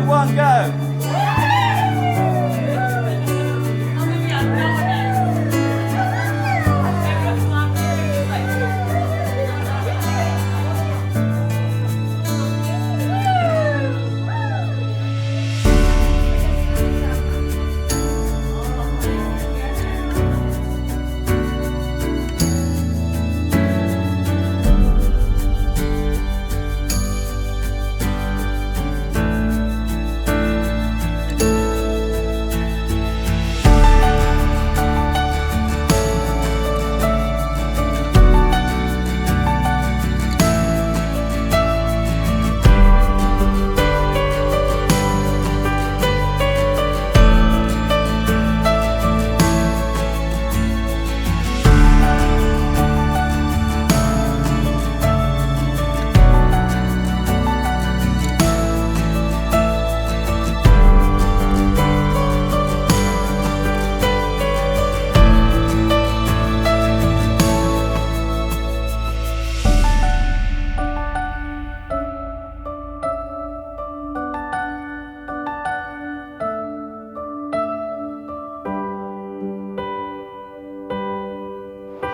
One, go.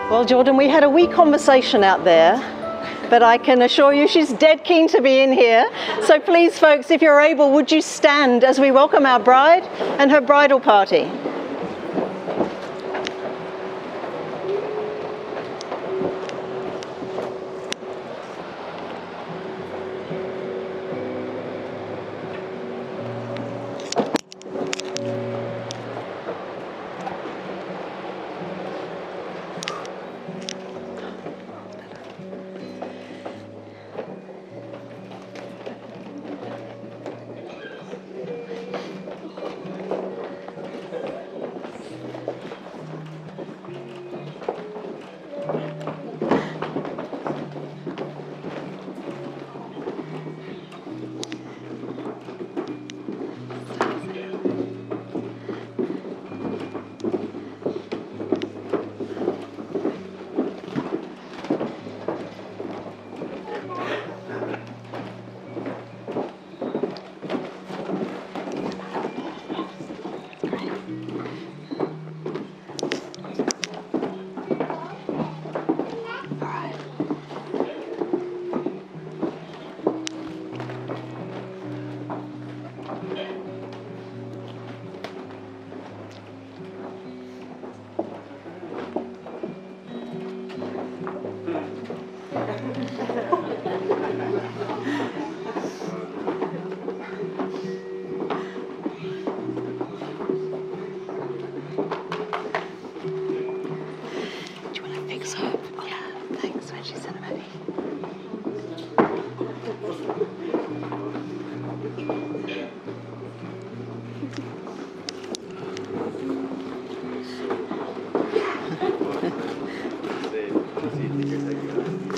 Well, Jordan, we had a wee conversation out there, but I can assure you she's dead keen to be in here. So please, folks, if you're able, would you stand as we welcome our bride and her bridal party?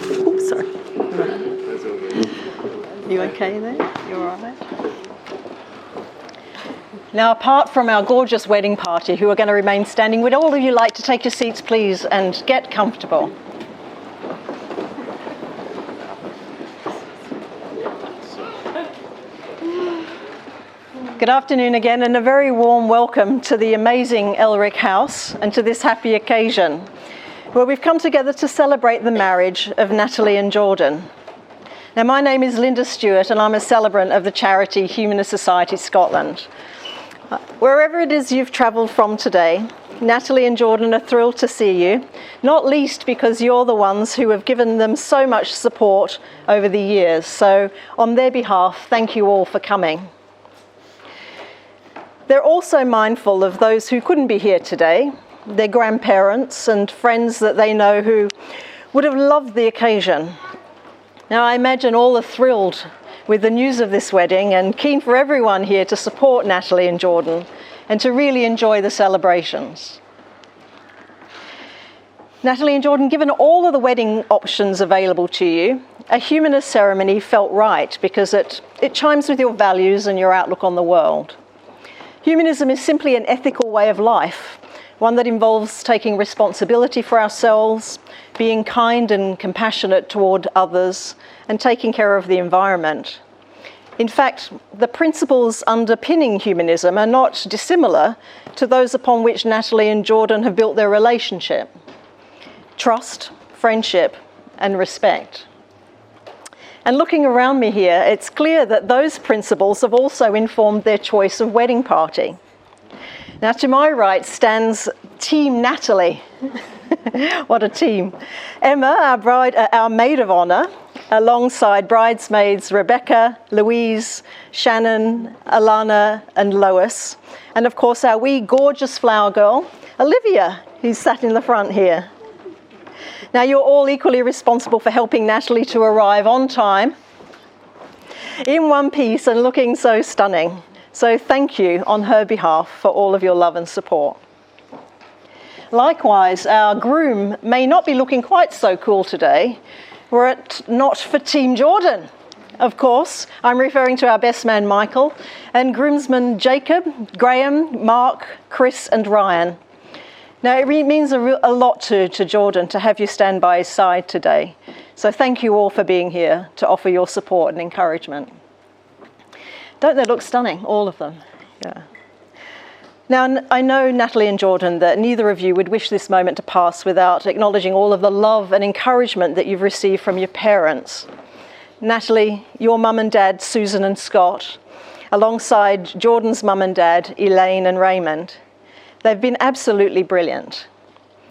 Oops, sorry. You okay there? You all right? Now, apart from our gorgeous wedding party, who are going to remain standing, would all of you like to take your seats, please, and get comfortable? Good afternoon again, and a very warm welcome to the amazing Elric House and to this happy occasion, where we've come together to celebrate the marriage of Natalie and Jordan. Now, my name is Linda Stewart, and I'm a celebrant of the charity Humanist Society Scotland. Wherever it is you've travelled from today, Natalie and Jordan are thrilled to see you, not least because you're the ones who have given them so much support over the years. So on their behalf, thank you all for coming. They're also mindful of those who couldn't be here today, their grandparents and friends that they know who would have loved the occasion. Now, I imagine all are thrilled with the news of this wedding and keen for everyone here to support Natalie and Jordan and to really enjoy the celebrations. Natalie and Jordan, given all of the wedding options available to you, a humanist ceremony felt right because it chimes with your values and your outlook on the world. Humanism is simply an ethical way of life, one that involves taking responsibility for ourselves, being kind and compassionate toward others, and taking care of the environment. In fact, the principles underpinning humanism are not dissimilar to those upon which Natalie and Jordan have built their relationship: trust, friendship, and respect. And looking around me here, it's clear that those principles have also informed their choice of wedding party. Now, to my right stands Team Natalie. What a team. Emma, our maid of honour, alongside bridesmaids Rebecca, Louise, Shannon, Alana and Lois. And of course our wee gorgeous flower girl, Olivia, who's sat in the front here. Now, you're all equally responsible for helping Natalie to arrive on time, in one piece and looking so stunning. So thank you on her behalf for all of your love and support. Likewise, our groom may not be looking quite so cool today were it not for Team Jordan. Of course, I'm referring to our best man Michael and groomsmen Jacob, Graham, Mark, Chris and Ryan. Now, it means a lot to Jordan to have you stand by his side today. So thank you all for being here to offer your support and encouragement. Don't they look stunning, all of them? Yeah. Now, I know, Natalie and Jordan, that neither of you would wish this moment to pass without acknowledging all of the love and encouragement that you've received from your parents. Natalie, your mum and dad, Susan and Scott, alongside Jordan's mum and dad, Elaine and Raymond. They've been absolutely brilliant.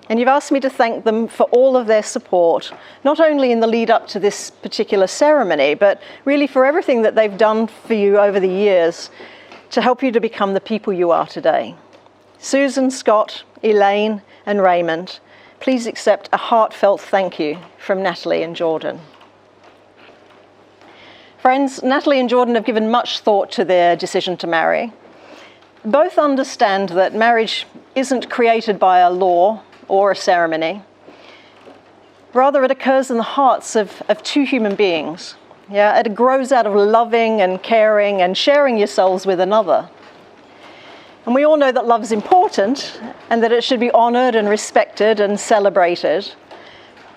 And you've asked me to thank them for all of their support, not only in the lead up to this particular ceremony, but really for everything that they've done for you over the years to help you to become the people you are today. Susan, Scott, Elaine and Raymond, please accept a heartfelt thank you from Natalie and Jordan. Friends, Natalie and Jordan have given much thought to their decision to marry. Both understand that marriage isn't created by a law or a ceremony. Rather, it occurs in the hearts of two human beings. Yeah, it grows out of loving and caring and sharing yourselves with another. And we all know that love's important and that it should be honoured and respected and celebrated.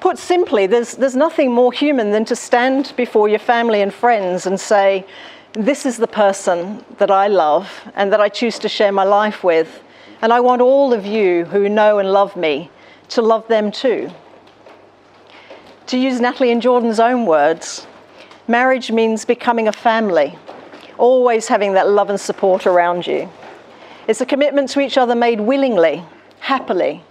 Put simply, there's nothing more human than to stand before your family and friends and say, this is the person that I love and that I choose to share my life with. And I want all of you who know and love me to love them too. To use Natalie and Jordan's own words, marriage means becoming a family, always having that love and support around you. It's a commitment to each other made willingly, happily,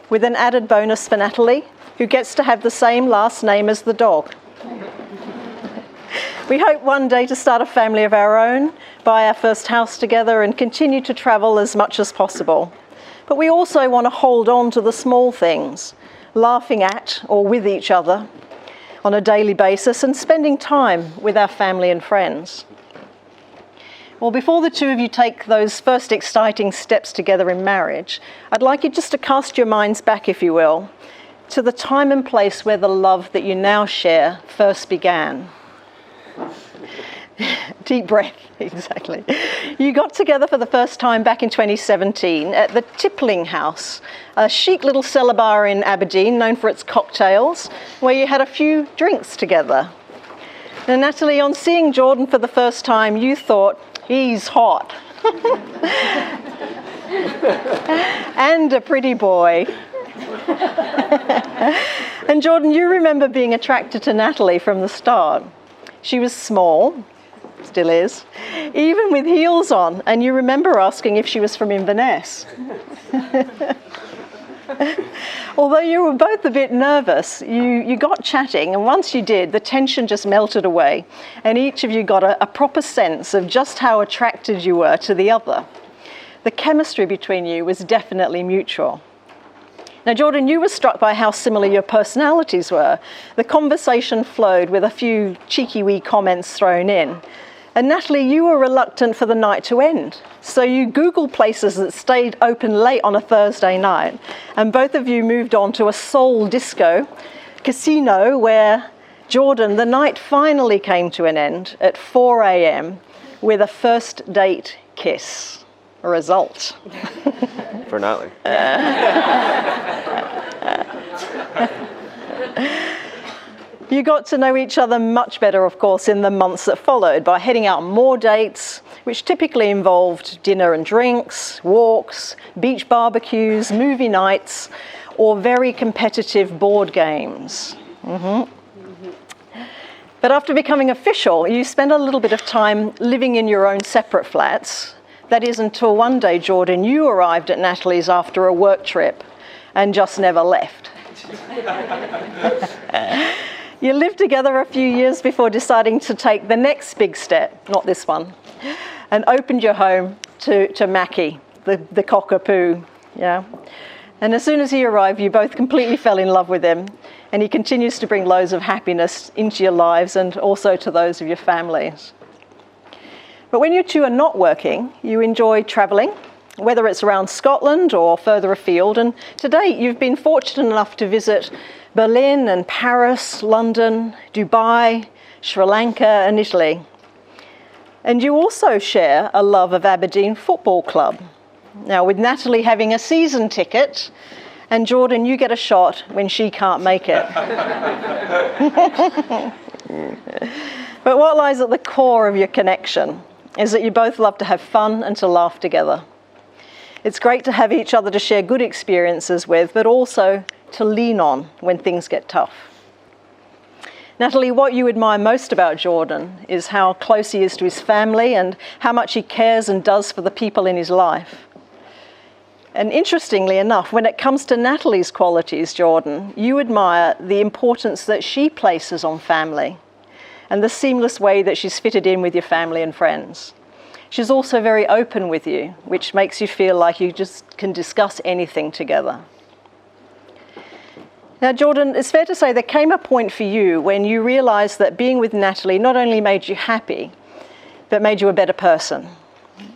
with an added bonus for Natalie, who gets to have the same last name as the dog. We hope one day to start a family of our own, buy our first house together and continue to travel as much as possible. But we also want to hold on to the small things, laughing at or with each other on a daily basis and spending time with our family and friends. Well, before the two of you take those first exciting steps together in marriage, I'd like you just to cast your minds back, if you will, to the time and place where the love that you now share first began. Deep breath, exactly. You got together for the first time back in 2017 at the Tippling House, a chic little cellar bar in Aberdeen known for its cocktails, where you had a few drinks together. Now, Natalie, on seeing Jordan for the first time, you thought, he's hot. And a pretty boy. And Jordan, you remember being attracted to Natalie from the start. She was small, still is, even with heels on, and you remember asking if she was from Inverness. Although you were both a bit nervous, you got chatting, and once you did, the tension just melted away, and each of you got a proper sense of just how attracted you were to the other. The chemistry between you was definitely mutual. Now, Jordan, you were struck by how similar your personalities were. The conversation flowed with a few cheeky wee comments thrown in. And Natalie, you were reluctant for the night to end. So you Googled places that stayed open late on a Thursday night, and both of you moved on to a soul disco casino where, Jordan, the night finally came to an end at 4 a.m. with a first date kiss. A result. For Natalie. You got to know each other much better, of course, in the months that followed by heading out on more dates, which typically involved dinner and drinks, walks, beach barbecues, movie nights, or very competitive board games. But after becoming official, you spent a little bit of time living in your own separate flats. That is until one day, Jordan, you arrived at Natalie's after a work trip and just never left. You lived together a few years before deciding to take the next big step, not this one, and opened your home to Mackie, the cockapoo. Yeah. And as soon as he arrived, you both completely fell in love with him, and he continues to bring loads of happiness into your lives and also to those of your families. But when you two are not working, you enjoy travelling, whether it's around Scotland or further afield. And to date, you've been fortunate enough to visit Berlin and Paris, London, Dubai, Sri Lanka and Italy. And you also share a love of Aberdeen Football Club. Now, with Natalie having a season ticket, and Jordan, you get a shot when she can't make it. But what lies at the core of your connection is that you both love to have fun and to laugh together. It's great to have each other to share good experiences with, but also to lean on when things get tough. Natalie, what you admire most about Jordan is how close he is to his family and how much he cares and does for the people in his life. And interestingly enough, when it comes to Natalie's qualities, Jordan, you admire the importance that she places on family and the seamless way that she's fitted in with your family and friends. She's also very open with you, which makes you feel like you just can discuss anything together. Now, Jordan, it's fair to say there came a point for you when you realised that being with Natalie not only made you happy, but made you a better person.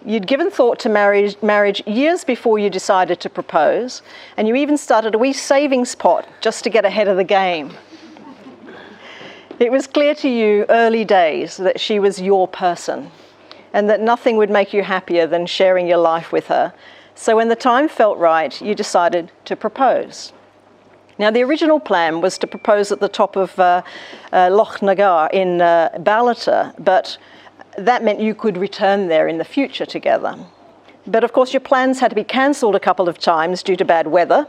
You'd given thought to marriage years before you decided to propose, and you even started a wee savings pot just to get ahead of the game. It was clear to you early days that she was your person and that nothing would make you happier than sharing your life with her. So when the time felt right, you decided to propose. Now, the original plan was to propose at the top of Loch Nagar in Ballater, but that meant you could return there in the future together. But of course, your plans had to be cancelled a couple of times due to bad weather.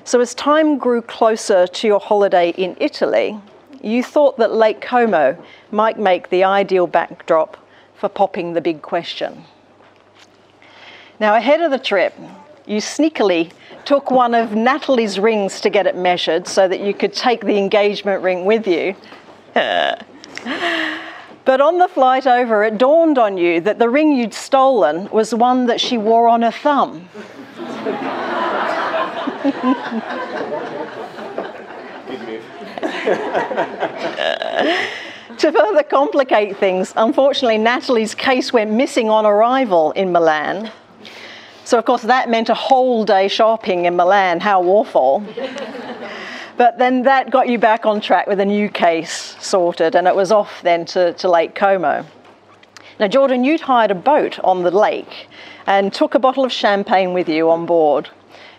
So as time grew closer to your holiday in Italy, you thought that Lake Como might make the ideal backdrop for popping the big question. Now, ahead of the trip, you sneakily took one of Natalie's rings to get it measured so that you could take the engagement ring with you. But on the flight over, it dawned on you that the ring you'd stolen was one that she wore on her thumb. To further complicate things, unfortunately, Natalie's case went missing on arrival in Milan. So, of course, that meant a whole day shopping in Milan. How awful. But then that got you back on track with a new case sorted, and it was off then to Lake Como. Now, Jordan, you'd hired a boat on the lake and took a bottle of champagne with you on board.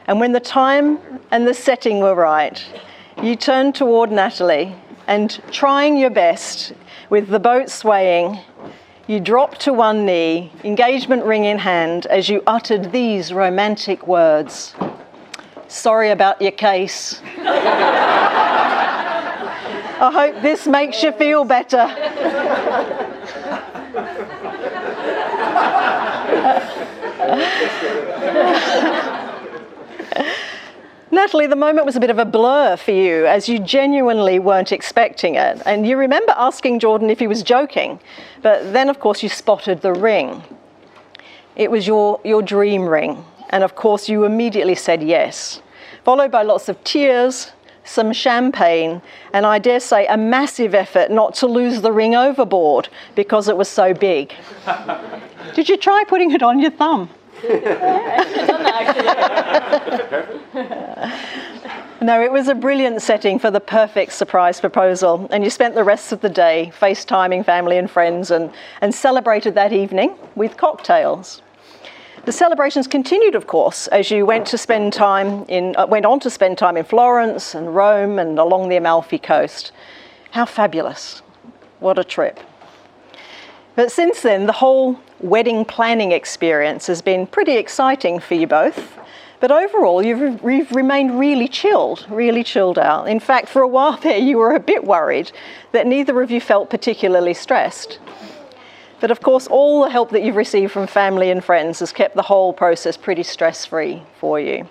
And when the time and the setting were right, you turned toward Natalie and, trying your best with the boat swaying, you dropped to one knee, engagement ring in hand, as you uttered these romantic words. "Sorry about your case. I hope this makes you feel better." Natalie, the moment was a bit of a blur for you as you genuinely weren't expecting it. And you remember asking Jordan if he was joking, but then of course you spotted the ring. It was your dream ring. And of course you immediately said yes, followed by lots of tears, some champagne, and I dare say a massive effort not to lose the ring overboard because it was so big. Did you try putting it on your thumb? No, it was a brilliant setting for the perfect surprise proposal, and you spent the rest of the day FaceTiming family and friends and celebrated that evening with cocktails. The celebrations continued, of course, as you went on to spend time in Florence and Rome and along the Amalfi Coast. How fabulous. What a trip. But since then, the whole wedding planning experience has been pretty exciting for you both. But overall, you've remained really chilled out. In fact, for a while there, you were a bit worried that neither of you felt particularly stressed. But of course, all the help that you've received from family and friends has kept the whole process pretty stress-free for you.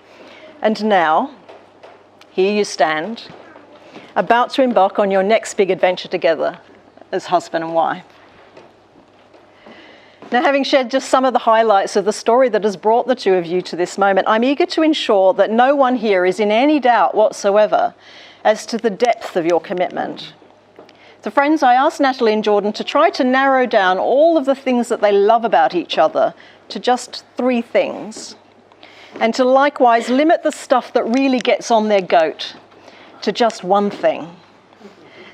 And now, here you stand, about to embark on your next big adventure together as husband and wife. Now, having shared just some of the highlights of the story that has brought the two of you to this moment, I'm eager to ensure that no one here is in any doubt whatsoever as to the depth of your commitment. So friends, I asked Natalie and Jordan to try to narrow down all of the things that they love about each other to just 3 things, and to likewise limit the stuff that really gets on their goat to just 1 thing.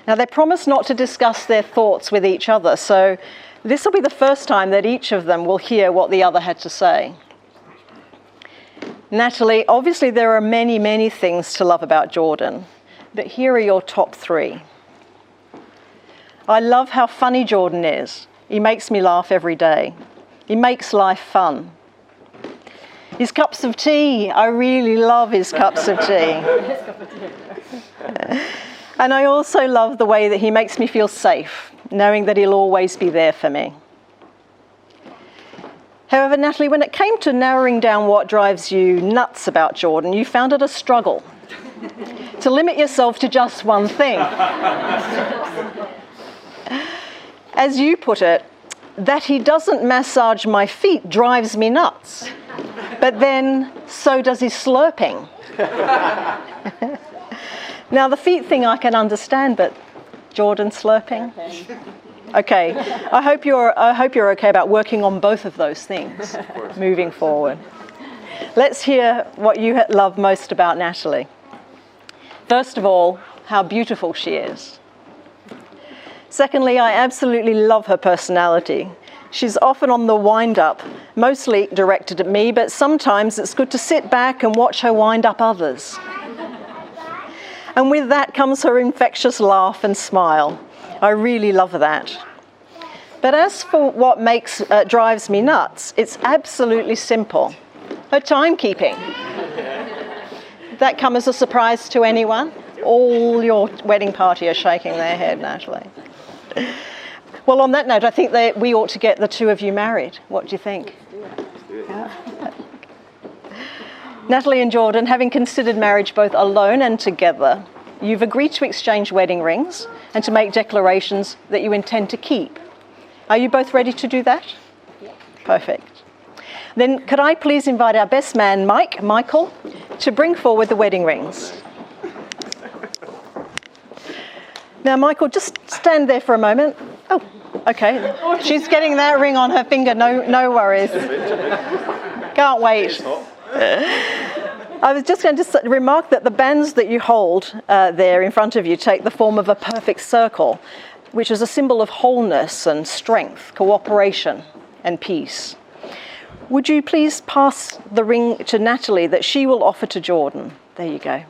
Now, they promised not to discuss their thoughts with each other, so this will be the first time that each of them will hear what the other had to say. Natalie, obviously there are many, many things to love about Jordan, but here are your top 3. I love how funny Jordan is. He makes me laugh every day. He makes life fun. His cups of tea, I really love his cups of tea. And I also love the way that he makes me feel safe, knowing that he'll always be there for me. However, Natalie, when it came to narrowing down what drives you nuts about Jordan, you found it a struggle to limit yourself to just 1 thing. As you put it, that he doesn't massage my feet drives me nuts. But then, so does his slurping. Now, the feet thing I can understand, but Jordan slurping? Okay, I hope you're okay about working on both of those things moving forward. Let's hear what you love most about Natalie. First of all, how beautiful she is. Secondly, I absolutely love her personality. She's often on the wind-up, mostly directed at me, but sometimes it's good to sit back and watch her wind up others. And with that comes her infectious laugh and smile. I really love that. But as for what drives me nuts, it's absolutely simple. Her timekeeping. Did that come as a surprise to anyone? All your wedding party are shaking their head, Natalie. Well, on that note, I think that we ought to get the 2 of you married. What do you think? Yeah. Natalie and Jordan, having considered marriage both alone and together, you've agreed to exchange wedding rings and to make declarations that you intend to keep. Are you both ready to do that? Yeah. Perfect. Then could I please invite our best man, Michael, to bring forward the wedding rings. Now, Michael, just stand there for a moment. Oh, okay. She's getting that ring on her finger. No worries. Can't wait. I was just going to remark that the bands that you hold there in front of you take the form of a perfect circle, which is a symbol of wholeness and strength, cooperation and peace. Would you please pass the ring to Natalie that she will offer to Jordan? There you go.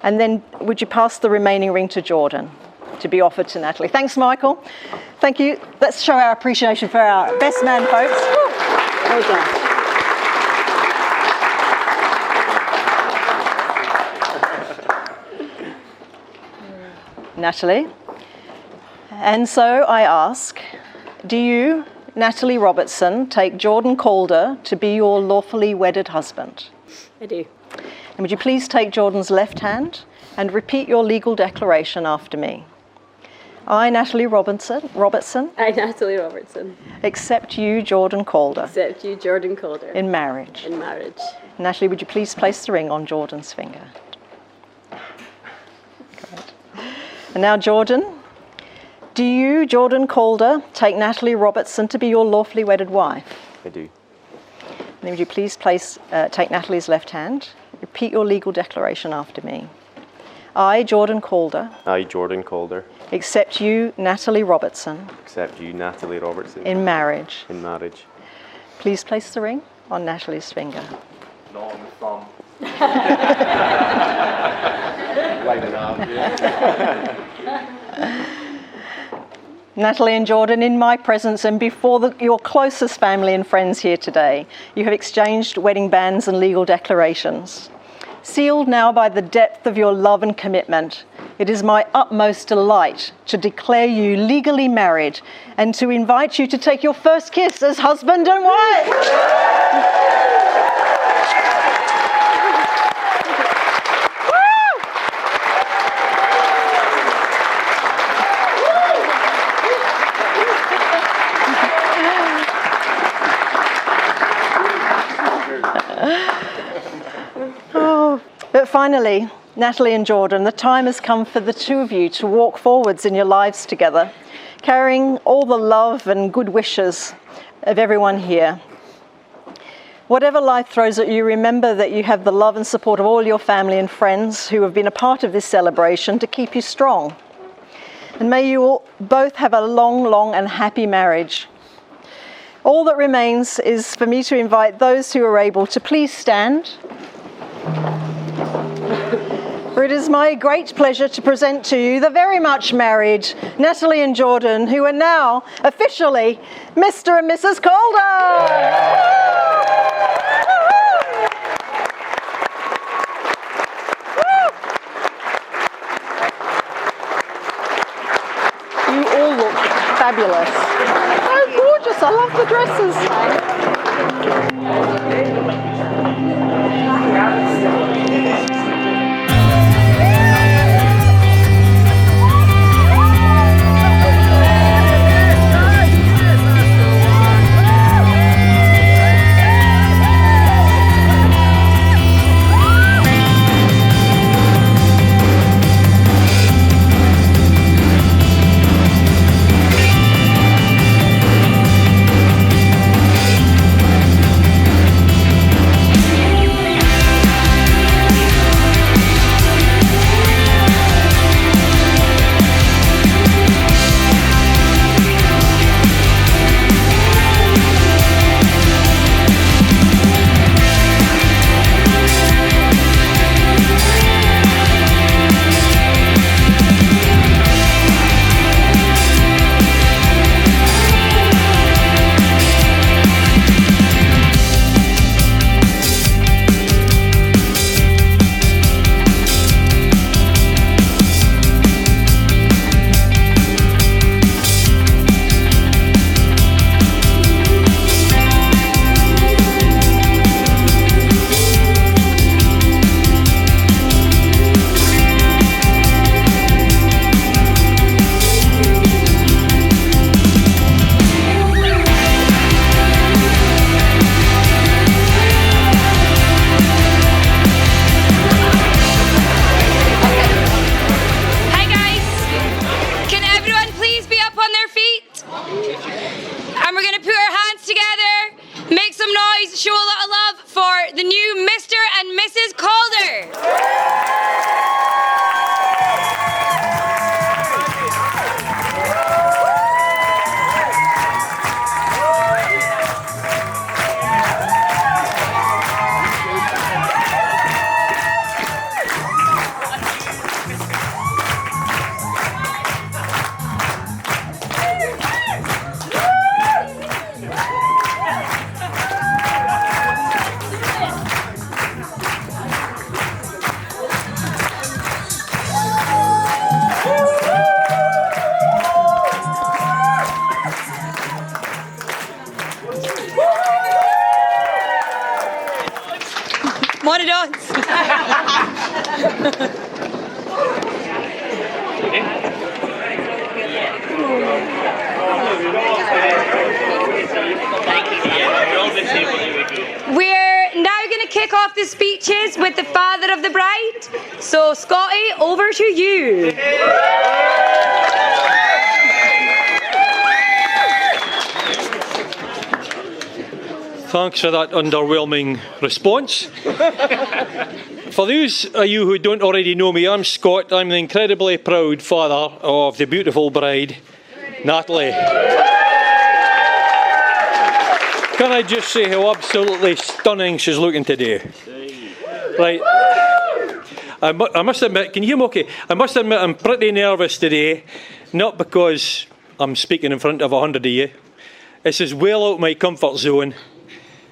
And then would you pass the remaining ring to Jordan to be offered to Natalie? Thanks, Michael. Thank you. Let's show our appreciation for our best man, folks. Well done. Natalie. And so I ask, do you, Natalie Robertson, take Jordan Calder to be your lawfully wedded husband? I do. And would you please take Jordan's left hand and repeat your legal declaration after me? I, Natalie Robertson, I, Natalie Robertson, accept you, Jordan Calder, accept you, Jordan Calder, in marriage. in marriage. Natalie, would you please place the ring on Jordan's finger? Great. And now, Jordan, do you, Jordan Calder, take Natalie Robertson to be your lawfully wedded wife? I do. And then would you please take Natalie's left hand, repeat your legal declaration after me. I, Jordan Calder, I, Jordan Calder, accept you, Natalie Robertson, accept you, Natalie Robertson, in marriage. in marriage. Please place the ring on Natalie's finger. Not on the thumb. Line it up, yeah. Natalie and Jordan, in my presence and before your closest family and friends here today, you have exchanged wedding bands and legal declarations. Sealed now by the depth of your love and commitment, it is my utmost delight to declare you legally married and to invite you to take your first kiss as husband and wife. But finally, Natalie and Jordan, the time has come for the two of you to walk forwards in your lives together, carrying all the love and good wishes of everyone here. Whatever life throws at you, remember that you have the love and support of all your family and friends who have been a part of this celebration to keep you strong. And may you all both have a long, long and happy marriage. All that remains is for me to invite those who are able to please stand. For it is my great pleasure to present to you the very much married Natalie and Jordan, who are now officially Mr. and Mrs. Calder. You all look fabulous. So gorgeous, I love the dresses. Morning, Dons. We're now going to kick off the speeches with the father of the bride. So, Scotty, over to you. Thanks for that underwhelming response. For those of you who don't already know me, I'm Scott. I'm the incredibly proud father of the beautiful bride, Natalie. Can I just say how absolutely stunning she's looking today? Right. I must admit, can you hear me okay? I must admit I'm pretty nervous today, not because I'm speaking in front of 100 of you. This is well out of my comfort zone.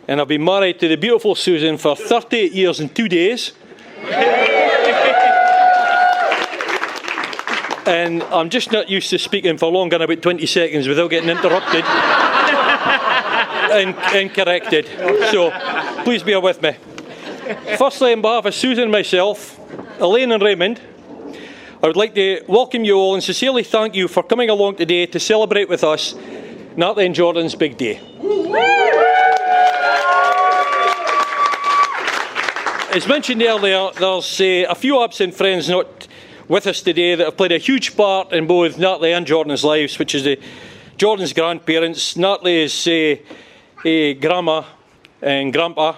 And I've been married to the beautiful Susan for 38 years and 2 days. And I'm just not used to speaking for longer than about 20 seconds without getting interrupted and corrected. So please bear with me. Firstly, on behalf of Susan and myself, Elaine and Raymond, I would like to welcome you all and sincerely thank you for coming along today to celebrate with us Natalie and Jordan's big day. As mentioned earlier, there's a few absent friends not with us today that have played a huge part in both Natalie and Jordan's lives, which is Jordan's grandparents, Natalie's grandma and grandpa,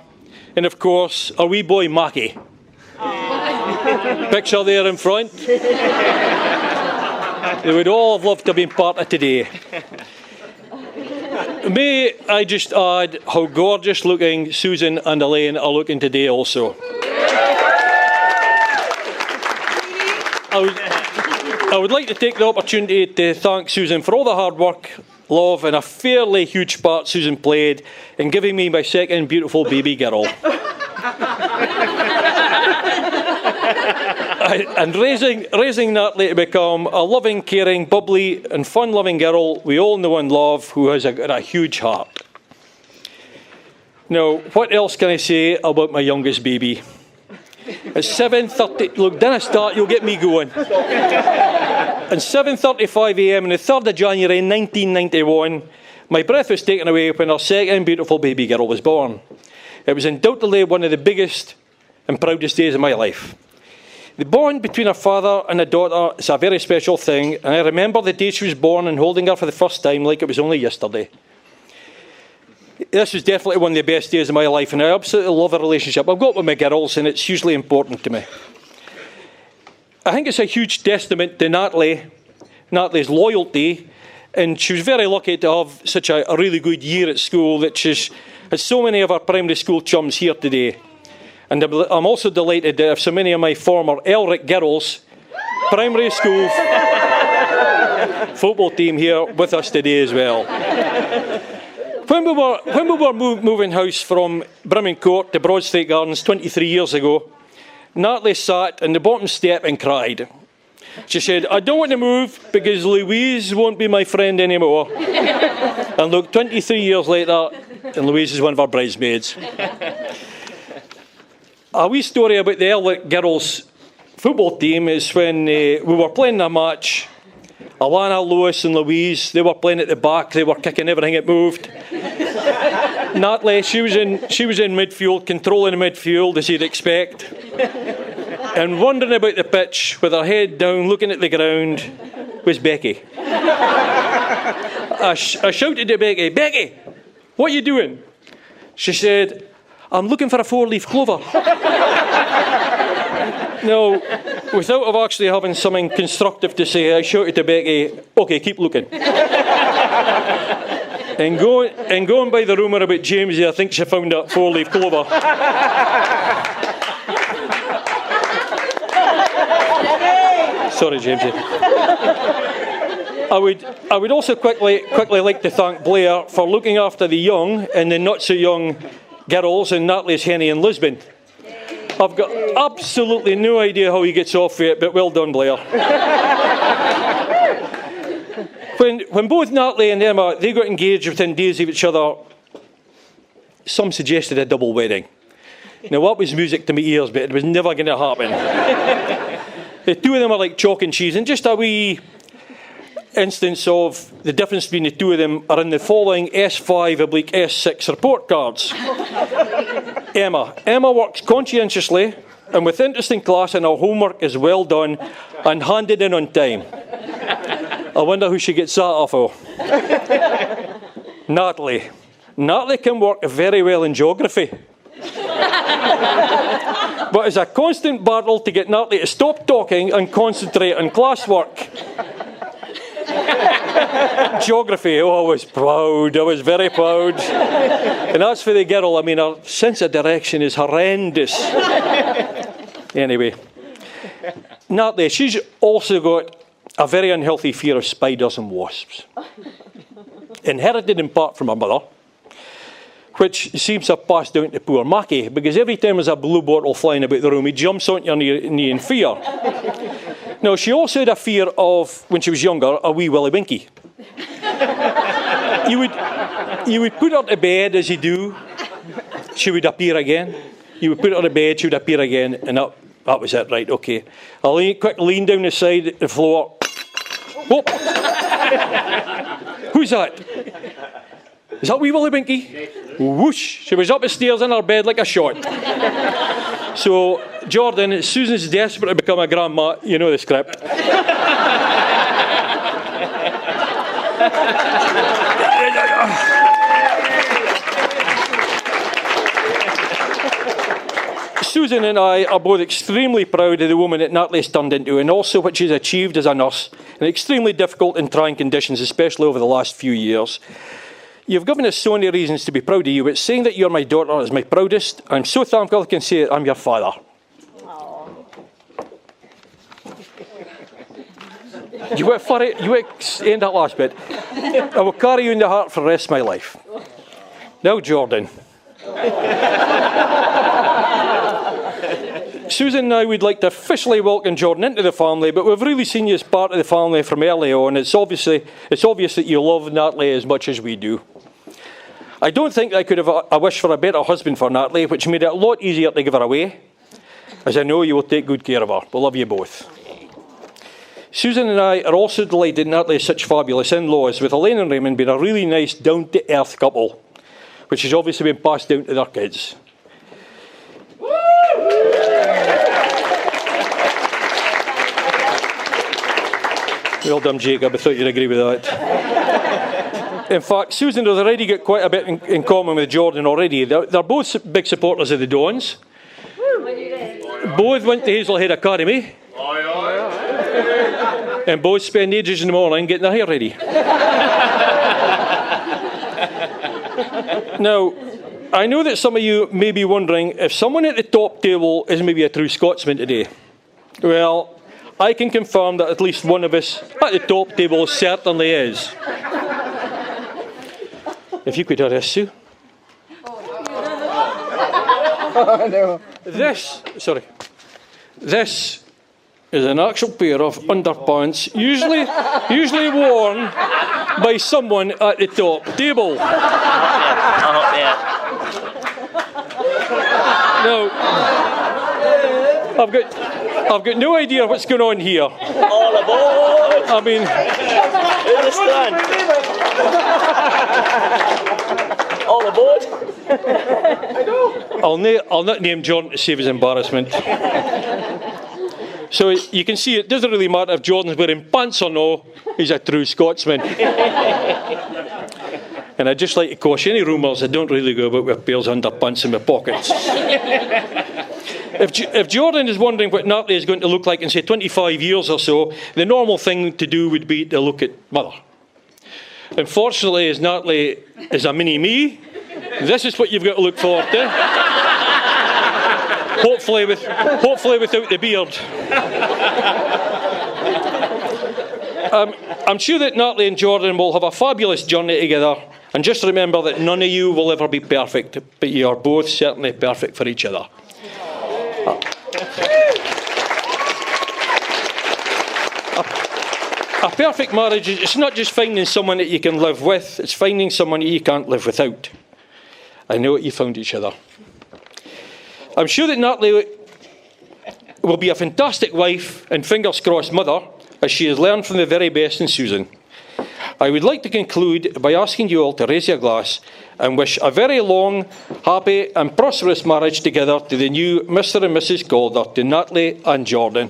and of course our wee boy Mackie. Picture there in front. They would all have loved to have been part of today. May I just add how gorgeous looking Susan and Elaine are looking today also. I would like to take the opportunity to thank Susan for all the hard work, love and a fairly huge part Susan played in giving me my second beautiful baby girl. And raising Natalie to become a loving, caring, bubbly and fun-loving girl we all know and love, who has a huge heart. Now, what else can I say about my youngest baby? At 7:30, look, didn't I start? You'll get me going. At 7:35 a.m. on the 3rd of January 1991, my breath was taken away when our second beautiful baby girl was born. It was undoubtedly one of the biggest and proudest days of my life. The bond between a father and a daughter is a very special thing, and I remember the day she was born and holding her for the first time like it was only yesterday. This was definitely one of the best days of my life, and I absolutely love the relationship I've got with my girls, and it's hugely important to me. I think it's a huge testament to Natalie's loyalty, and she was very lucky to have such a really good year at school that she's had so many of our primary school chums here today. And I'm also delighted to have so many of my former Elric girls primary school football team here with us today as well. When we were moving house from Brimming Court to Broad Street Gardens 23 years ago, Natalie sat on the bottom step and cried. She said, "I don't want to move because Louise won't be my friend anymore." And look, 23 years later, and Louise is one of our bridesmaids. A wee story about the Elric girls football team is when we were playing a match. Alana, Lois and Louise, they were playing at the back, they were kicking everything that moved. Natalie, she was in midfield, controlling the midfield as you'd expect. And wandering about the pitch with her head down, looking at the ground, was Becky. I shouted to Becky, "Becky, what are you doing?" She said, "I'm looking for a 4-leaf clover." Now, without actually having something constructive to say, I shouted to Becky, "Okay, keep looking." And going by the rumour about Jamesy, I think she found that 4-leaf clover. Sorry, Jamesy. I would also quickly like to thank Blair for looking after the young and the not so young girls in Natalie's Henny in Lisbon. I've got absolutely no idea how he gets off with it, but well done, Blair. When both Natalie and Emma, they got engaged within days of each other, some suggested a double wedding. Now, that was music to my ears, but it was never going to happen. The two of them are like chalk and cheese, and just a wee instance of the difference between the two of them are in the following S5/S6 report cards. Emma works conscientiously and with interest in class, and her homework is well done and handed in on time. I wonder who she gets that off of. Natalie. Natalie can work very well in geography. But it's a constant battle to get Natalie to stop talking and concentrate on classwork. Geography, I was proud. I was very proud. And that's for the girl. I mean, her sense of direction is horrendous. Anyway, Natalie, she's also got a very unhealthy fear of spiders and wasps. Inherited in part from her mother, which seems to have passed down to poor Mackie, because every time there's a blue bottle flying about the room, he jumps on your knee in fear. Now, she also had a fear of, when she was younger, a wee Willy Winky. You would put her to bed, as you do. She would appear again. You would put her to bed, she would appear again, and that was it, right, okay. I'll quick lean down the side of the floor. Whoop! Who's that? Is that wee Willy Winky? Whoosh! She was up the stairs in her bed like a shot. So, Jordan, Susan's desperate to become a grandma. You know the script. Susan and I are both extremely proud of the woman that Natalie's turned into, and also what she's achieved as a nurse in extremely difficult and trying conditions, especially over the last few years. You've given us so many reasons to be proud of you, but saying that you're my daughter is my proudest. I'm so thankful I can say I'm your father. You went for it. You went end that last bit. I will carry you in the heart for the rest of my life. Now, Jordan. Susan and I would like to officially welcome Jordan into the family, but we've really seen you as part of the family from early on. It's obvious that you love Natalie as much as we do. I don't think I could have a wish for a better husband for Natalie, which made it a lot easier to give her away, as I know you will take good care of her. We love you both. Susan and I are also delighted Natalie has such fabulous in-laws, with Elaine and Raymond being a really nice, down-to-earth couple, which has obviously been passed down to their kids. Well done, Jacob. I thought you'd agree with that. In fact, Susan has already got quite a bit in common with Jordan already. They're both big supporters of the Dons. Both went to Hazelhead Academy. And both spend ages in the morning getting their hair ready. Now, I know that some of you may be wondering if someone at the top table is maybe a true Scotsman today. Well, I can confirm that at least one of us at the top table certainly is. If you could hear this, Sue. Oh, no. This is an actual pair of underpants, usually worn by someone at the top table. Now, I've got no idea what's going on here. All aboard! I mean, All aboard! I'll not name Jordan to save his embarrassment. So you can see it doesn't really matter if Jordan's wearing pants or no, he's a true Scotsman. And I'd just like to caution any rumours, I don't really go about with pairs of underpants in my pockets. If Jordan is wondering what Natalie is going to look like in, say, 25 years or so, the normal thing to do would be to look at Mother. Unfortunately, as Natalie is a mini-me, this is what you've got to look forward to. Hopefully without the beard. I'm sure that Natalie and Jordan will have a fabulous journey together. And just remember that none of you will ever be perfect, but you are both certainly perfect for each other. A perfect marriage, it's not just finding someone that you can live with, it's finding someone that you can't live without. I know that you found each other. I'm sure that Natalie will be a fantastic wife and fingers crossed mother, as she has learned from the very best in Susan. I would like to conclude by asking you all to raise your glass and wish a very long, happy and prosperous marriage together to the new Mr. and Mrs. Calder, to Natalie and Jordan.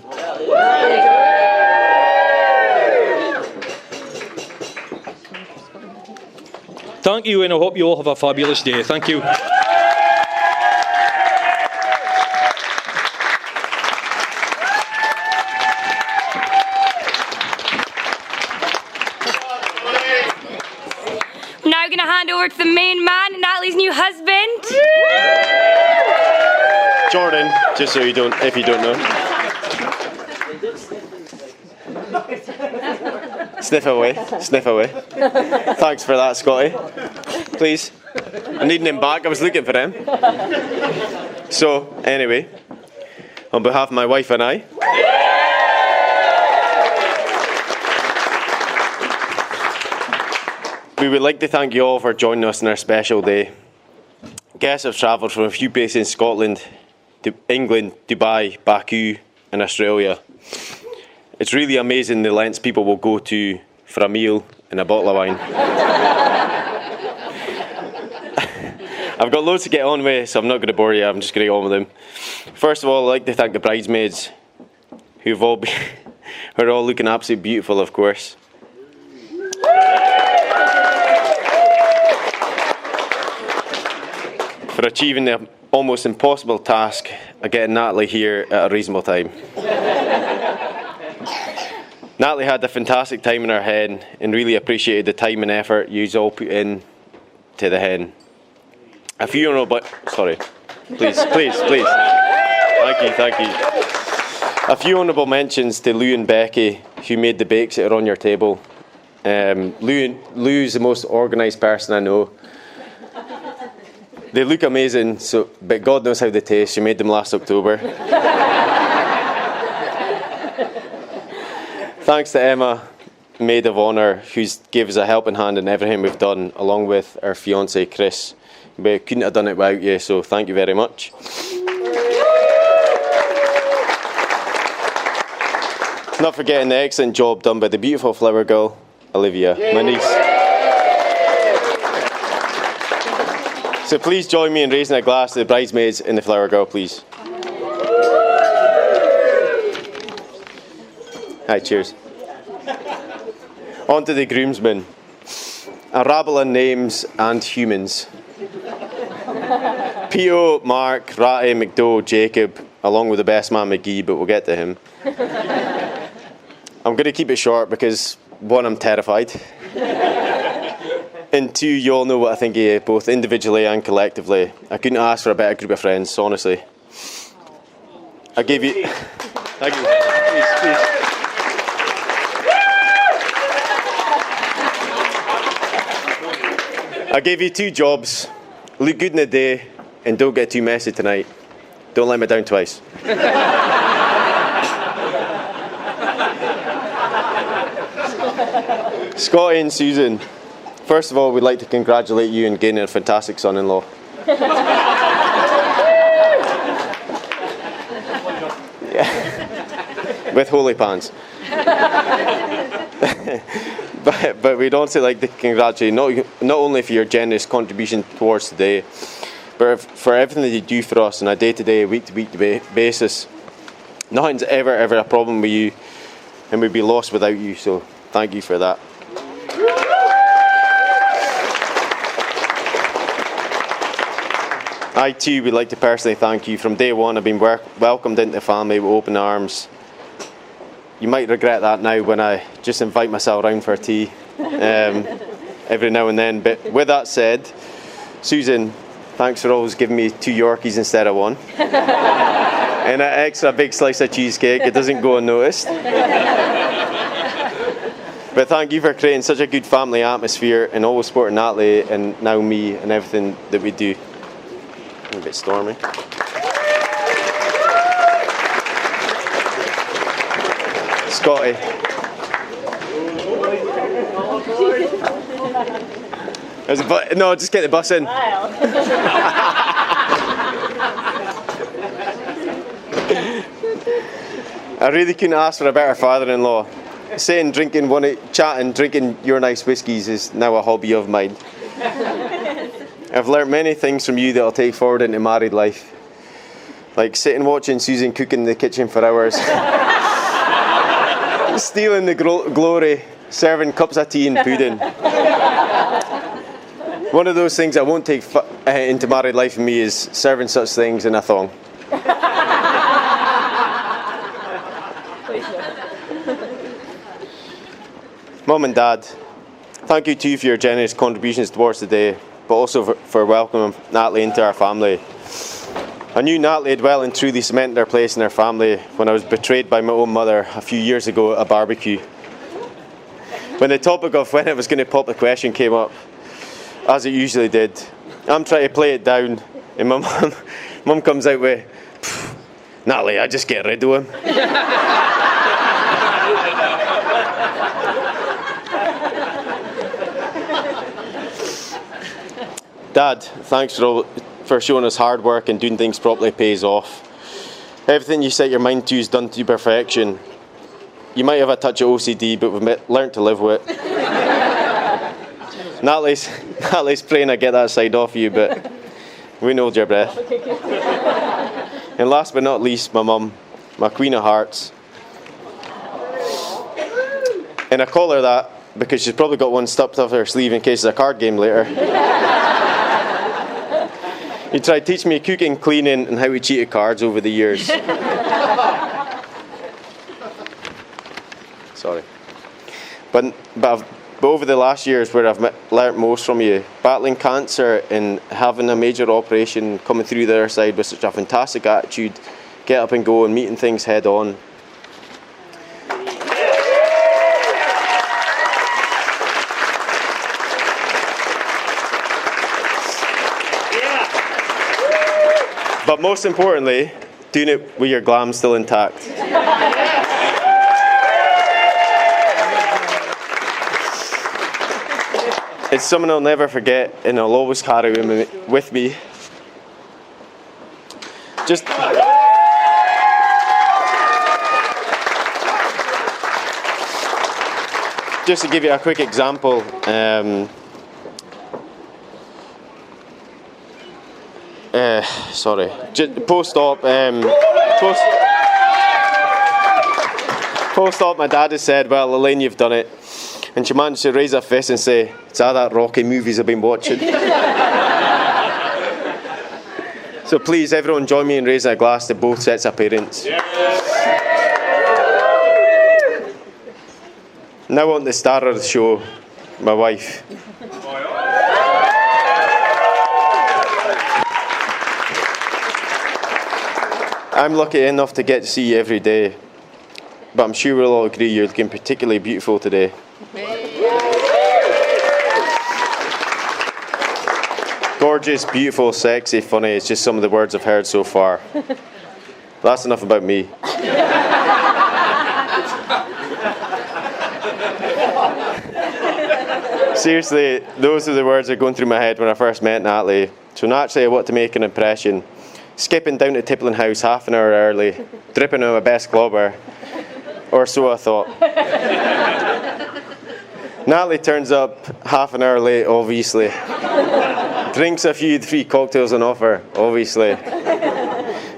Thank you, and I hope you all have a fabulous day. Thank you. I'm now going to hand over to the main man, Natalie's new husband. Jordan, just so you don't, if you don't know. Sniff away, sniff away. Thanks for that, Scotty. Please. I need him back, I was looking for him. So, anyway, on behalf of my wife and I, we would like to thank you all for joining us on our special day. Guests have travelled from a few places in Scotland to England, Dubai, Baku and Australia. It's really amazing the lengths people will go to for a meal and a bottle of wine. I've got loads to get on with, so I'm not going to bore you, I'm just going to get on with them. First of all, I'd like to thank the bridesmaids, who are all looking absolutely beautiful, of course. For achieving the almost impossible task of getting Natalie here at a reasonable time. Natalie had a fantastic time in her hen and really appreciated the time and effort you all put in to the hen. A few honourable... Sorry. Please. Thank you. A few honourable mentions to Lou and Becky, who made the bakes that are on your table. Lou's the most organised person I know. They look amazing, but God knows how they taste. She made them last October. Thanks to Emma, maid of honour, who gave us a helping hand in everything we've done, along with our fiancé Chris. We couldn't have done it without you, so thank you very much. Not forgetting the excellent job done by the beautiful flower girl, Olivia, my niece. So please join me in raising a glass to the bridesmaids and the flower girl, please. Hi, cheers. On to the groomsmen. A rabble of names and humans. P.O., Mark, Ratty, McDowell, Jacob, along with the best man McGee, but we'll get to him. I'm going to keep it short because, one, I'm terrified. And two, you all know what I think of you, both individually and collectively. I couldn't ask for a better group of friends, honestly. I gave you... Thank you. Please. I gave you 2 jobs. Look good in the day and don't get too messy tonight. Don't let me down twice. Scotty and Susan, first of all, we'd like to congratulate you on gaining a fantastic son-in-law. Yeah. With holy pants. But we'd also like to congratulate you not only for your generous contribution towards today, but for everything that you do for us on a day-to-day, week-to-week basis. Nothing's ever a problem with you, and we'd be lost without you, so thank you for that. I too would like to personally thank you. From day one, I've been welcomed into the family with open arms. You might regret that now when I just invite myself around for tea every now and then. But with that said, Susan, thanks for always giving me 2 Yorkies instead of 1. And an extra big slice of cheesecake. It doesn't go unnoticed. But thank you for creating such a good family atmosphere and always supporting Natalie and now me and everything that we do. A bit stormy. Scotty. No, just get the bus in. I really couldn't ask for a better father-in-law. Chatting, drinking your nice whiskies is now a hobby of mine. I've learnt many things from you that I'll take forward into married life. Like sitting watching Susan cook in the kitchen for hours. Stealing the glory, serving cups of tea and pudding. One of those things I won't take into married life for me is serving such things in a thong. Mum and Dad, thank you to you for your generous contributions towards the day, but also for welcoming Natalie into our family. I knew Natalie had well and truly cemented her place in our family when I was betrayed by my own mother a few years ago at a barbecue. When the topic of when I was going to pop the question came up, as it usually did, I'm trying to play it down, and my mum comes out with, "Natalie, I just get rid of him." Dad, thanks for showing us hard work and doing things properly pays off. Everything you set your mind to is done to perfection. You might have a touch of OCD, but we've learnt to live with it. Natalie's praying I get that side off you, but we know your breath. And last but not least, my mum, my queen of hearts. And I call her that because she's probably got one stuffed up her sleeve in case there's a card game later. You tried to teach me cooking, cleaning, and how we cheat at cards over the years. Sorry. But over the last years where I've learnt most from you, battling cancer and having a major operation, coming through the other side with such a fantastic attitude, get up and go and meeting things head on. But most importantly, doing it with your glam still intact. It's something I'll never forget, and I'll always carry with me. Just to give you a quick example, post-op, my dad has said, "Well, Elaine, you've done it." And she managed to raise her fist and say, "It's all that Rocky movies I've been watching." So please, everyone join me in raising a glass to both sets of parents. Yeah. Now on to the star of the show, my wife. I'm lucky enough to get to see you every day, but I'm sure we'll all agree you're looking particularly beautiful today. Gorgeous, beautiful, sexy, funny, it's just some of the words I've heard so far. That's enough about me. Seriously, those are the words that are going through my head when I first met Natalie. So naturally I want to make an impression. Skipping down to Tippling House half an hour early, dripping on my best clobber, or so I thought. Natalie turns up half an hour late, obviously. Drinks a few free cocktails on offer, obviously.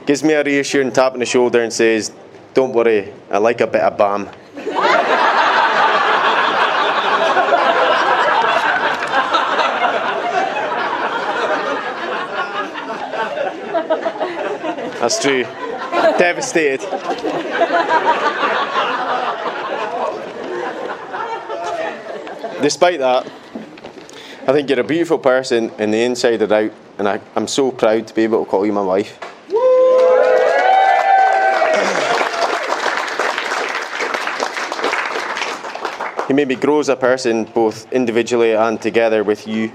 Gives me a reassuring tap on the shoulder and says, "Don't worry, I like a bit of bam." That's true. Devastated. Despite that, I think you're a beautiful person in the inside and out, and I'm so proud to be able to call you my wife. You made me grow as a person, both individually and together with you.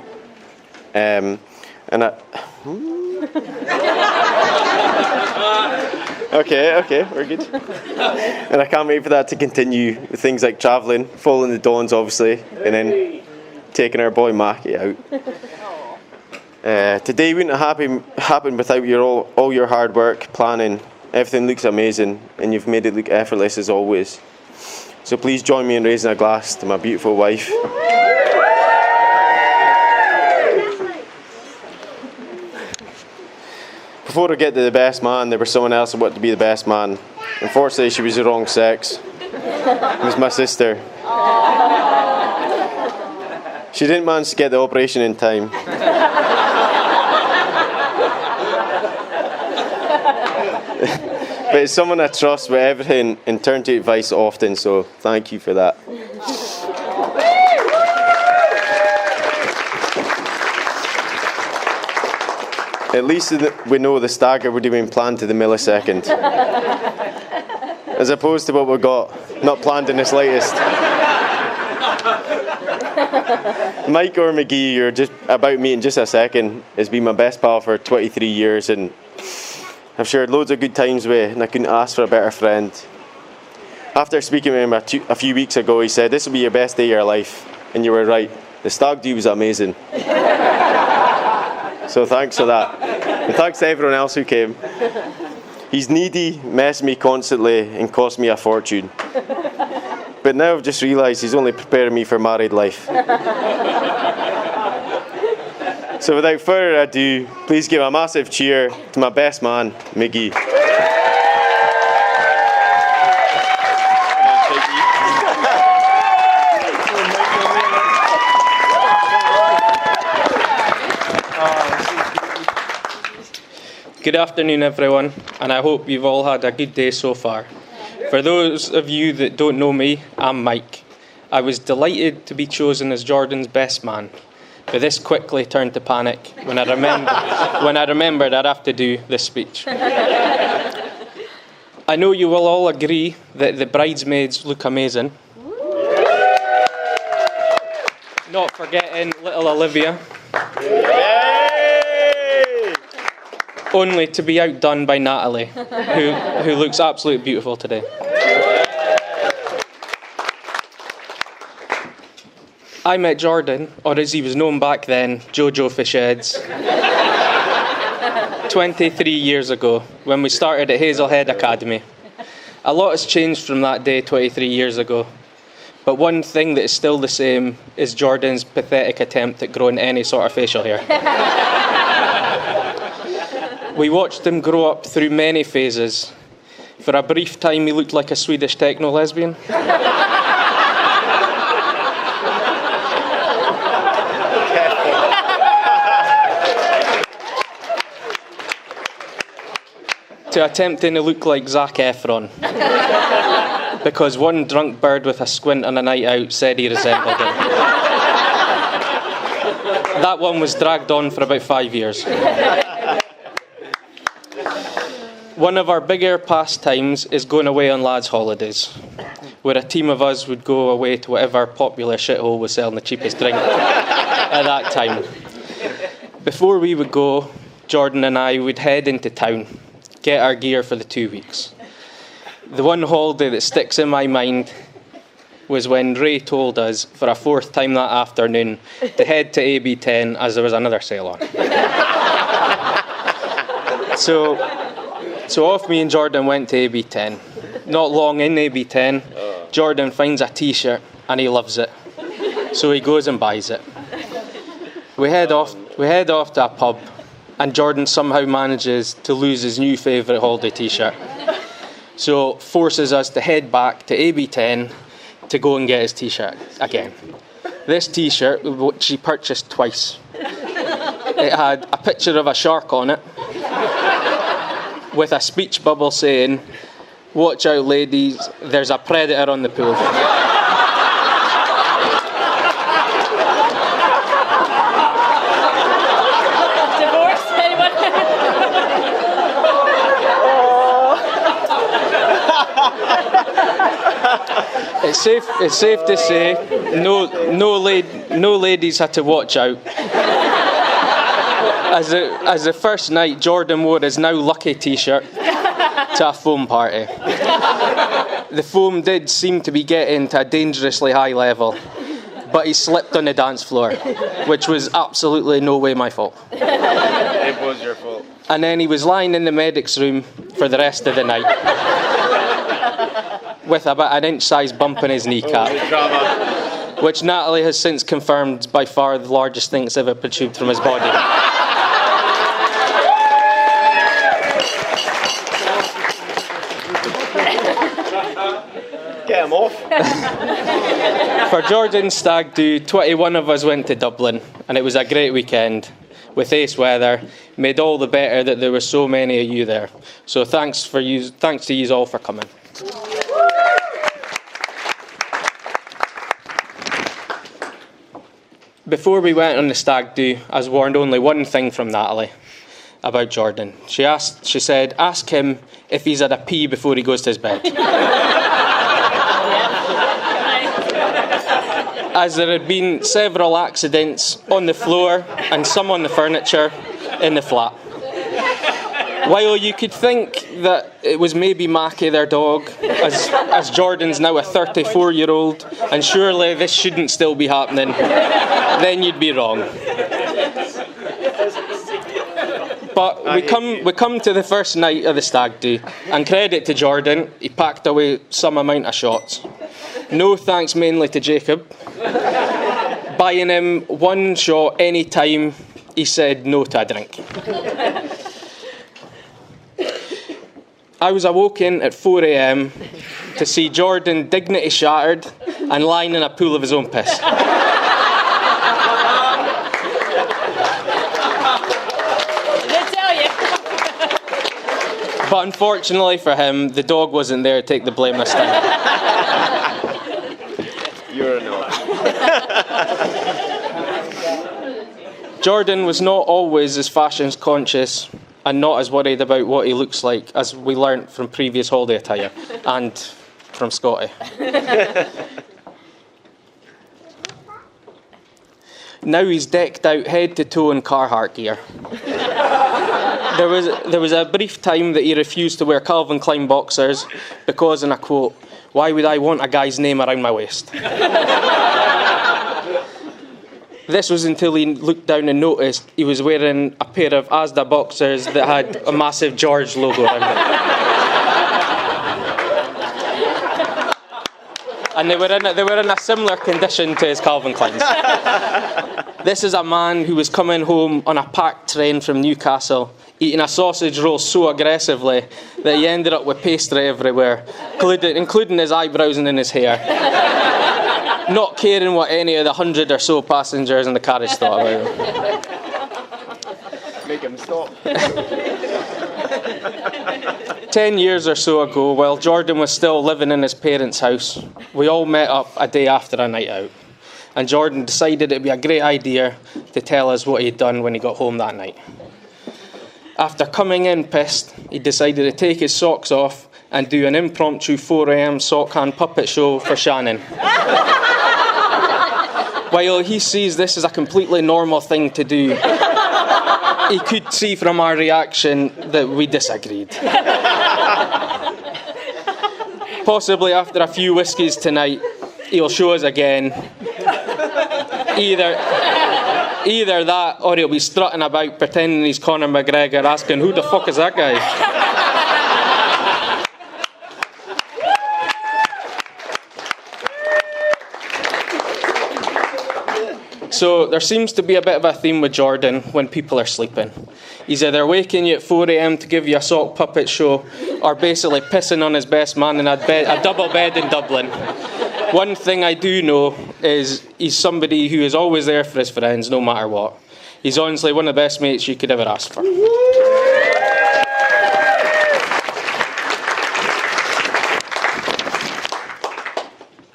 Okay, we're good. And I can't wait for that to continue with things like travelling, following the Dons, obviously, and then taking our boy Mackie out. Today wouldn't have happened without all your hard work, planning, Everything looks amazing, and you've made it look effortless as always. So please join me in raising a glass to my beautiful wife. Before I get to the best man, there was someone else who wanted to be the best man. Unfortunately, she was the wrong sex. It was my sister. She didn't manage to get the operation in time. But it's someone I trust with everything and turn to advice often, so thank you for that. At least we know the stagger would have been planned to the millisecond. As opposed to what we got, not planned in the slightest. Mike or McGee, you're just about me in just a second, has been my best pal for 23 years and I've shared loads of good times with, and I couldn't ask for a better friend. After speaking with him a few weeks ago, he said, "This will be your best day of your life." And you were right. The stag do was amazing. So thanks for that. And thanks to everyone else who came. He's needy, messed me constantly, and cost me a fortune. But now I've just realised he's only preparing me for married life. So without further ado, please give a massive cheer to my best man, Miggy. Good afternoon, everyone, and I hope you've all had a good day so far. For those of you that don't know me, I'm Mike. I was delighted to be chosen as Jordan's best man, but this quickly turned to panic when I remembered I'd have to do this speech. I know you will all agree that the bridesmaids look amazing. Not forgetting little Olivia. Only to be outdone by Natalie, who looks absolutely beautiful today. I met Jordan, or as he was known back then, Jojo Fishheads, 23 years ago, when we started at Hazelhead Academy. A lot has changed from that day 23 years ago, but one thing that is still the same is Jordan's pathetic attempt at growing any sort of facial hair. We watched him grow up through many phases. For a brief time, he looked like a Swedish techno-lesbian. To attempting to look like Zac Efron. Because one drunk bird with a squint on a night out said he resembled him. That one was dragged on for about 5 years. One of our bigger pastimes is going away on lads' holidays, where a team of us would go away to whatever popular shithole was selling the cheapest drink at that time. Before we would go, Jordan and I would head into town, get our gear for the 2 weeks. The one holiday that sticks in my mind was when Ray told us, for a fourth time that afternoon, to head to AB10 as there was another sale on. So off me and Jordan went to AB10. Not long in AB10, Jordan finds a t-shirt and he loves it. So he goes and buys it. We head off to a pub and Jordan somehow manages to lose his new favourite holiday t-shirt. So forces us to head back to AB10 to go and get his t-shirt again. This t-shirt, which he purchased twice, it had a picture of a shark on it, with a speech bubble saying, "Watch out, ladies, there's a predator on the pool." Divorce? Anyone? It's safe to say, no ladies had to watch out. As the first night, Jordan wore his now lucky t-shirt to a foam party. The foam did seem to be getting to a dangerously high level, but he slipped on the dance floor, which was absolutely no way my fault. It was your fault. And then he was lying in the medic's room, for the rest of the night, with about an inch-sized bump in his kneecap, which Natalie has since confirmed by far the largest thing that's ever protrude from his body. Get him off. For Jordan's stag do, 21 of us went to Dublin, and it was a great weekend with ace weather. Made all the better that there were so many of you there. So thanks to you all for coming. Before we went on the stag do, I was warned only one thing from Natalie about Jordan. She said, ask him if he's had a pee before he goes to his bed. As there had been several accidents on the floor and some on the furniture in the flat. While you could think that it was maybe Mackie, their dog, as Jordan's now a 34-year-old, and surely this shouldn't still be happening, then you'd be wrong. But we come to the first night of the stag do, and credit to Jordan, he packed away some amount of shots. No thanks mainly to Jacob. Buying him one shot any time he said no to a drink. I was awoken at 4 a.m. to see Jordan dignity shattered and lying in a pool of his own piss. But unfortunately for him, the dog wasn't there to take the blame this time. You're a no. Jordan was not always as fashion conscious and not as worried about what he looks like, as we learnt from previous holiday attire and from Scotty. Now he's decked out head to toe in Carhartt gear. There was a brief time that he refused to wear Calvin Klein boxers because, and I quote, "Why would I want a guy's name around my waist?" This was until he looked down and noticed he was wearing a pair of Asda boxers that had a massive George logo around it. And they were in a similar condition to his Calvin Kleins. This is a man who was coming home on a packed train from Newcastle, eating a sausage roll so aggressively that he ended up with pastry everywhere, including his eyebrows and in his hair. Not caring what any of the 100 or so passengers in the carriage thought about him. Make him stop. 10 years or so ago, while Jordan was still living in his parents' house, we all met up a day after a night out. And Jordan decided it'd be a great idea to tell us what he'd done when he got home that night. After coming in pissed, he decided to take his socks off and do an impromptu 4 a.m. sock hand puppet show for Shannon. While he sees this as a completely normal thing to do, he could see from our reaction that we disagreed. Possibly after a few whiskies tonight, he'll show us again. Either that, or he'll be strutting about pretending he's Conor McGregor, asking, "Who the fuck is that guy?" So there seems to be a bit of a theme with Jordan when people are sleeping. He's either waking you at 4 a.m. to give you a sock puppet show, or basically pissing on his best man in a double bed in Dublin. One thing I do know is he's somebody who is always there for his friends, no matter what. He's honestly one of the best mates you could ever ask for.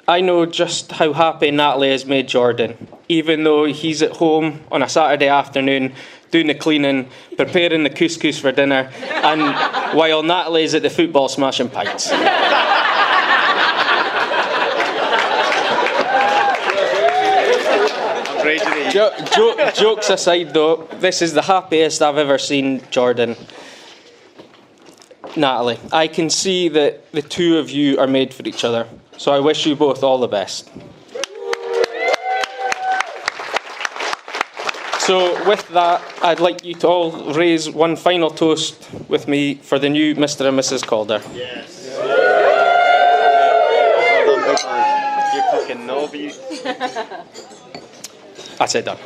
I know just how happy Natalie has made Jordan, even though he's at home on a Saturday afternoon doing the cleaning, preparing the couscous for dinner, and while Natalie's at the football smashing pints. Jokes aside though, this is the happiest I've ever seen Jordan. Natalie, I can see that the two of you are made for each other, so I wish you both all the best. So with that, I'd like you to all raise one final toast with me for the new Mr. and Mrs. Calder. Yes. Well done, big man. You fucking knobby. That's it done.